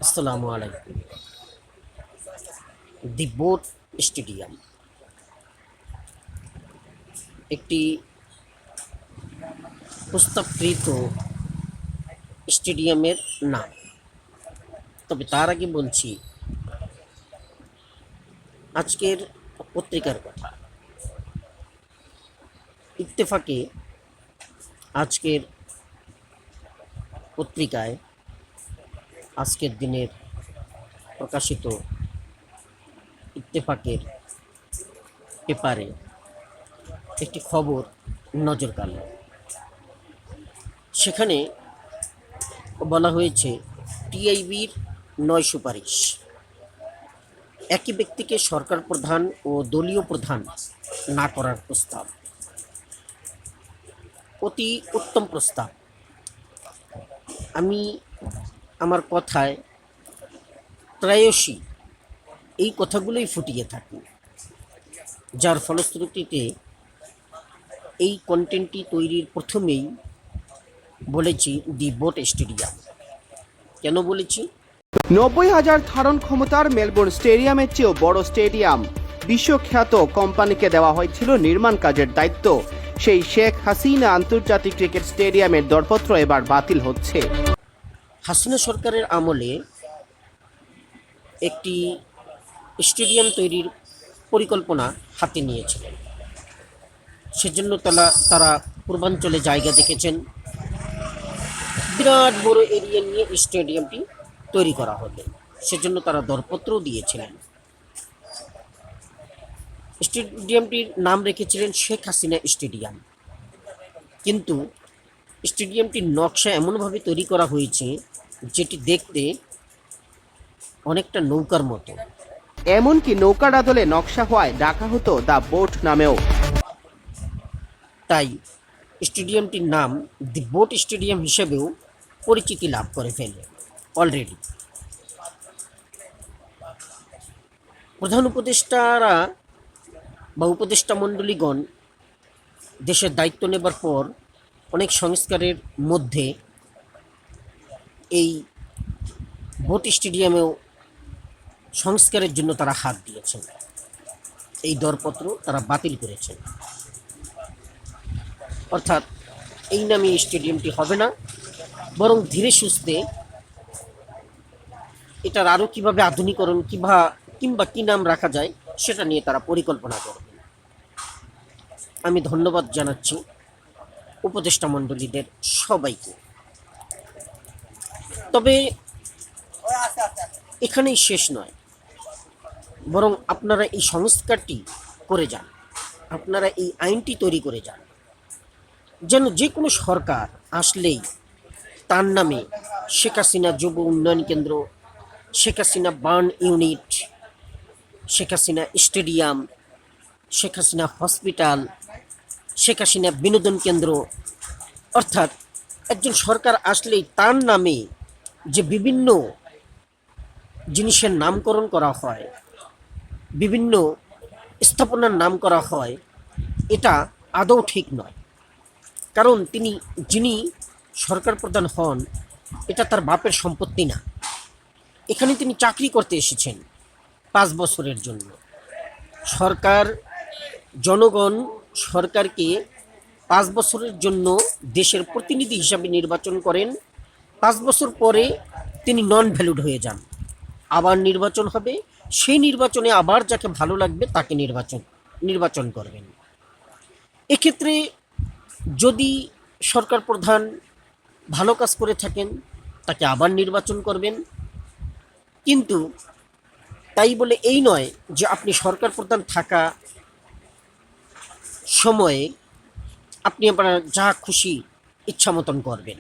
আসসালামু আলাইকুম। দি boat stadium একটি প্রস্তাবকৃত স্টেডিয়ামের নাম। তবে তার আগে বলছি আজকের পত্রিকার কথা। ইত্তেফাকে আজকের পত্রিকায় আজকের দিনের প্রকাশিত ইত্তেফাকের পেপারে একটি খবর নজর কাড়ল। সেখানে বলা হয়েছে টিআইবির ৯ সুপারিশ, একই ব্যক্তিকে সরকার প্রধান ও দলীয় প্রধান না করার প্রস্তাব। অতি উত্তম প্রস্তাব। আমি আমার কথায় প্রায়শই এই কথাগুলোই ফুটিয়ে থাকি, যার ফলশ্রুতিতে এই কন্টেন্টটি তৈরির প্রথমেই বলেছি দি বোট স্টেডিয়াম। কেন বলেছি? 90,000 ধারণ ক্ষমতার মেলবোর্ন স্টেডিয়ামের চেয়েও বড় স্টেডিয়াম বিশ্বখ্যাত কোম্পানিকে দেওয়া হয়েছিল নির্মাণ কাজের দায়িত্ব। সেই শেখ হাসিনা আন্তর্জাতিক ক্রিকেট স্টেডিয়ামের দরপত্র এবার বাতিল হচ্ছে। হাসিনা সরকারের আমলে একটি স্টেডিয়াম তৈরির পরিকল্পনা হাতে নিয়েছিলেন। সেজন্য তারা পূর্বাঞ্চলে জায়গা দেখেছেন, বিরাট বড় এরিয়া নিয়ে স্টেডিয়ামটি তৈরি করা হবে। সেজন্য তারা দরপত্রও দিয়েছিলেন। স্টেডিয়ামটির নাম রেখেছিলেন শেখ হাসিনা স্টেডিয়াম। কিন্তু স্টেডিয়ামটির নকশা এমনভাবে তৈরি করা হয়েছে যেটি দেখতে অনেকটা নৌকার মতো। এমনকি নৌকার আদলে নকশা হওয়ায় ডাকা হতো দ্য বোট নামেও। তাই স্টেডিয়ামটির নাম দি বোট স্টেডিয়াম হিসেবেও পরিচিতি লাভ করে ফেলে অলরেডি। প্রধান উপদেষ্টারা বা উপদেষ্টা মণ্ডলীগণ দেশের দায়িত্ব নেবার পর অনেক সংস্কারের মধ্যে এই বোট স্টেডিয়ামেও সংস্কারের জন্য তারা হাত দিয়েছেন। এই দরপত্র তারা বাতিল করেছেন। অর্থাৎ এই নামে স্টেডিয়ামটি হবে না, বরং ধীরে সুস্থে এটার আরও কীভাবে আধুনিকরণ কিংবা কী নাম রাখা যায় সেটা নিয়ে তারা পরিকল্পনা করবেন। আমি ধন্যবাদ জানাচ্ছি উপদেষ্টা মণ্ডলীদের সবাইকে। তবে এখানেই শেষ নয়, বরং আপনারা এই সংস্কারটি করে যান, আপনারা এই আইনটি তৈরি করে যান, যেন যে কোনো সরকার আসলেই তার নামে শেখ হাসিনা যুব উন্নয়ন কেন্দ্র, Sheikh Hasina burn unit, Sheikh Hasina stadium, Sheikh Hasina hospital, Sheikh Hasina বিনোদন কেন্দ্র, অর্থাৎ একজন সরকার আসলেই তার নামে যে বিভিন্ন জিনিসের নামকরণ করা হয়, বিভিন্ন স্থাপনার নাম করা হয়, এটা আদৌ ঠিক নয়। কারণ যিনি সরকার প্রধান হন, এটা তার বাপের সম্পত্তি না। এখানে তিনি চাকরি করতে এসেছেন 5 বছরের জন্য। জনগণ সরকারকে 5 বছরের জন্য দেশের প্রতিনিধি হিসাবে নির্বাচন করেন। 5 বছর পরে তিনি নন ভ্যালিড হয়ে যান, আবার নির্বাচন হবে। সেই নির্বাচনে আবার যাকে ভালো লাগবে তাকে নির্বাচন করবেন। এক্ষেত্রে যদি সরকার প্রধান ভালো কাজ করে থাকেন তাকে আবার নির্বাচন করবেন। কিন্তু তাই বলে এই নয় যে আপনি সরকার প্রধান থাকা সময়ে আপনি আপনার যা খুশি ইচ্ছা মতন করবেন,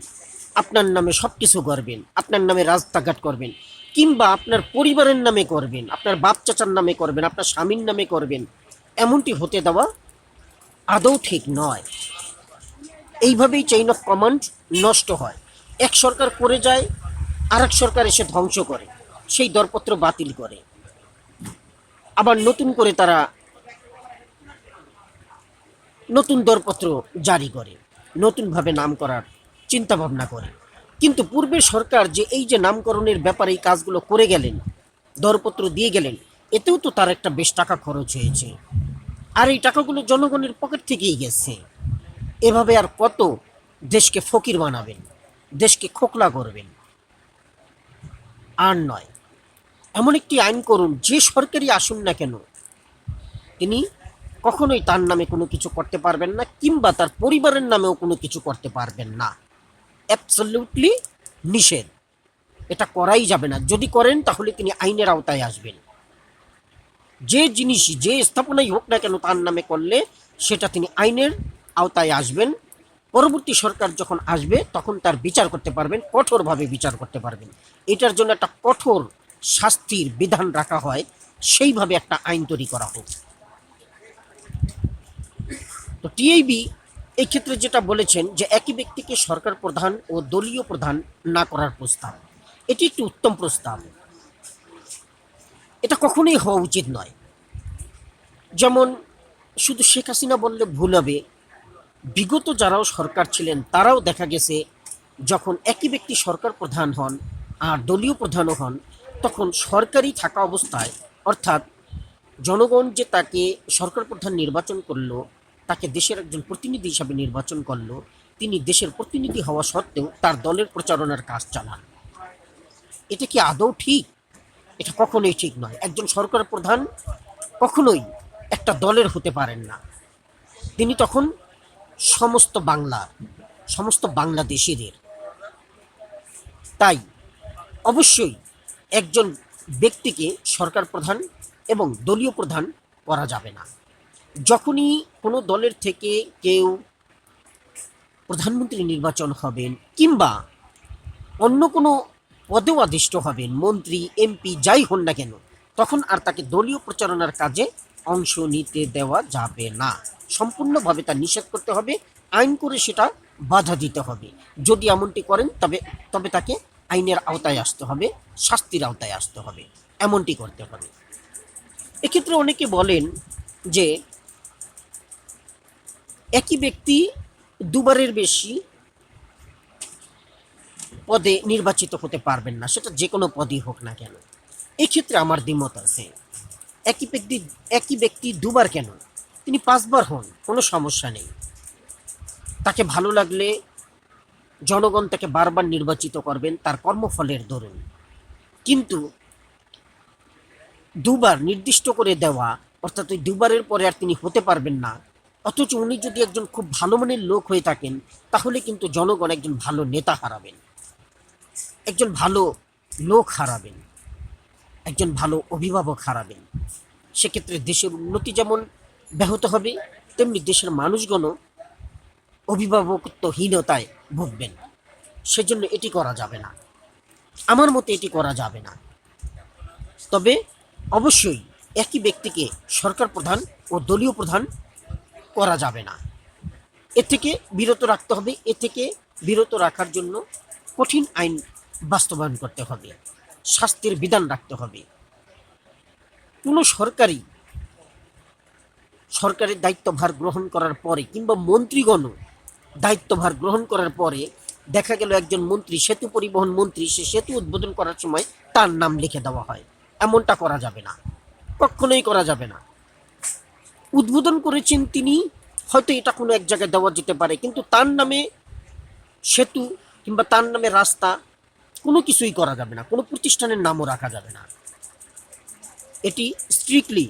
আপনার নামে সব কিছু করবেন, আপনার নামে রাস্তাঘাট করবেন, কিংবা আপনার পরিবারের নামে করবেন, আপনার বাপ চাচার নামে করবেন, আপনার স্বামীর নামে করবেন। এমনটি হতে দেওয়া আদৌ ঠিক নয়। এইভাবেই চেইন অফ কমান্ড নষ্ট হয়। এক সরকার করে যায়, আরেক সরকার এসে ধ্বংস করে, সেই দরপত্র বাতিল করে, আবার নতুন করে তারা নতুন দরপত্র জারি করে, নতুনভাবে নাম করার চিন্তা ভাবনা করে। কিন্তু পূর্বের সরকার যে এই যে নামকরণের ব্যাপারে এই কাজগুলো করে গেলেন, দরপত্র দিয়ে গেলেন, এতেও তো তার একটা বেশ টাকা খরচ হয়েছে, আর এই টাকাগুলো জনগণের পকেট থেকেই গেছে। এভাবে আর কত দেশকে ফকির বানাবেন, দেশকে খোকলা করবেন? আর নয়, এমন একটি আইন করুন যে সরকারি আসুন না কেন তিনি কখনোই তার নামে কোনো কিছু করতে পারবেন না, কিংবা তার পরিবারের নামেও কোনো কিছু করতে পারবেন না। অ্যাবসলিউটলি নিষেধ, এটা করাই যাবে না। যদি করেন তাহলে তিনি আইনের আওতায় আসবেন। যে জিনিস যে স্থাপনাই হোক না কেন তার নামে করলে সেটা তিনি আইনের আওতায় আসবেন। পরবর্তী সরকার যখন আসবে তখন তার বিচার করতে পারবেন, কঠোরভাবে বিচার করতে পারবেন। এটার জন্য একটা কঠোর শাস্তির বিধান রাখা হয়, সেইভাবে একটা আইন তৈরি করা হোক। তো টিআইবি এই ক্ষেত্রে যেটা বলেছেন যে একই ব্যক্তিকে সরকার প্রধান ও দলীয় প্রধান না করার প্রস্তাব, এটি একটি উত্তম প্রস্তাব। এটা কখনোই হওয়া উচিত নয়। যেমন শুধু শেখ হাসিনা বললে ভুল হবে, বিগত যারাও সরকার ছিলেন তারাও দেখা গেছে যখন একই ব্যক্তি সরকার প্রধান হন আর দলীয় প্রধানও হন, তখন সরকারি থাকা অবস্থায়, অর্থাৎ জনগণ যে তাকে সরকার প্রধান নির্বাচন করলো, তাকে দেশের একজন প্রতিনিধি হিসাবে নির্বাচন করলো, তিনি দেশের প্রতিনিধি হওয়া সত্ত্বেও তার দলের প্রচারণার কাজ চালান। এটা কি আদৌ ঠিক? এটা কখনোই ঠিক নয়। একজন সরকার প্রধান কখনোই একটা দলের হতে পারেন না। তিনি তখন সমস্ত বাংলাদেশিদের। তাই অবশ্যই একজন ব্যক্তিকে সরকার প্রধান এবং দলীয় প্রধান করা যাবে না। যখনই কোনো দলের থেকে কেউ প্রধানমন্ত্রী নির্বাচন হবেন কিংবা অন্য কোনো পদেও আদিষ্ট হবেন, মন্ত্রী, এমপি যাই হন না কেন, তখন আর তাকে দলীয় প্রচারণার কাজে অংশ নিতে দেওয়া যাবে না। সম্পূর্ণভাবে তা নিষেধ করতে হবে, আইন করে সেটা বাধা দিতে হবে। যদি এমনটি করেন তবে তাকে আইনের আওতায় আসতে হবে, শাস্তির আওতায় আসতে হবে, এমনটি করতে হবে। এক্ষেত্রে অনেকে বলেন যে একই ব্যক্তি দুবারের বেশি পদে নির্বাচিত হতে পারবেন না, সেটা যে কোনো পদই হোক না কেন। এক্ষেত্রে আমার দ্বিমত আছে। একই ব্যক্তি দুবার কেন, তিনি 5 বার হন, কোনো সমস্যা নেই। তাকে ভালো লাগলে জনগণ তাকে বারবার নির্বাচিত করবেন তার কর্মফলের দরুন। কিন্তু দুবার নির্দিষ্ট করে দেওয়া, অর্থাৎ ওই দুবারের পরে আর তিনি হতে পারবেন না, অথচ উনি যদি একজন খুব ভালো মানের লোক হয়ে থাকেন, তাহলে কিন্তু জনগণ একজন ভালো নেতা হারাবেন, একজন ভালো লোক হারাবেন, একজন ভালো অভিভাবক হারাবেন। সেক্ষেত্রে দেশের উন্নতি যেমন ব্যাহত হবে, তেমনি দেশের মানুষগণও অভিভাবকত্বহীনতায় ভুগবেন। সেজন্য এটি করা যাবে না, আমার মতে এটি করা যাবে না। তবে অবশ্যই একই ব্যক্তিকে সরকার প্রধান ও দলীয় প্রধান করা যাবে না। এ থেকে বিরত রাখতে হবে। এ থেকে বিরত রাখার জন্য কঠিন আইন বাস্তবায়ন করতে হবে, শাস্তির বিধান রাখতে হবে। কোনো সরকারের দায়িত্বভার গ্রহণ করার পরে কিংবা মন্ত্রীগণ দায়িত্বভার গ্রহণ করার পরে দেখা গেল একজন মন্ত্রী, সেতু পরিবহন মন্ত্রী, সে সেতু উদ্বোধন করার সময় তার নাম লিখে দেওয়া হয়, এমনটা করা যাবে না, কখনোই করা যাবে না। উদ্বোধন করেছেন তিনি, হয়তো এটা কোনো এক জায়গায় দেওয়া যেতে পারে, কিন্তু তার নামে সেতু কিংবা তার নামে রাস্তা কোনো কিছুই করা যাবে না, কোনো প্রতিষ্ঠানের নামও রাখা যাবে না। এটি স্ট্রিক্টলি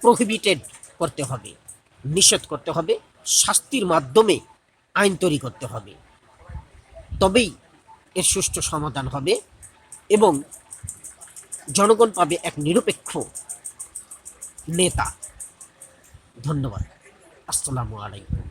প্রহিবিটেড করতে হবে, নিষেধ করতে হবে, শাস্তির মাধ্যমে আইন তৈরি করতে হবে। তবেই এর সুষ্ঠু সমাধান হবে এবং জনগণ পাবে এক নিরপেক্ষ নেতা। ধন্যবাদ। আসসালামু আলাইকুম।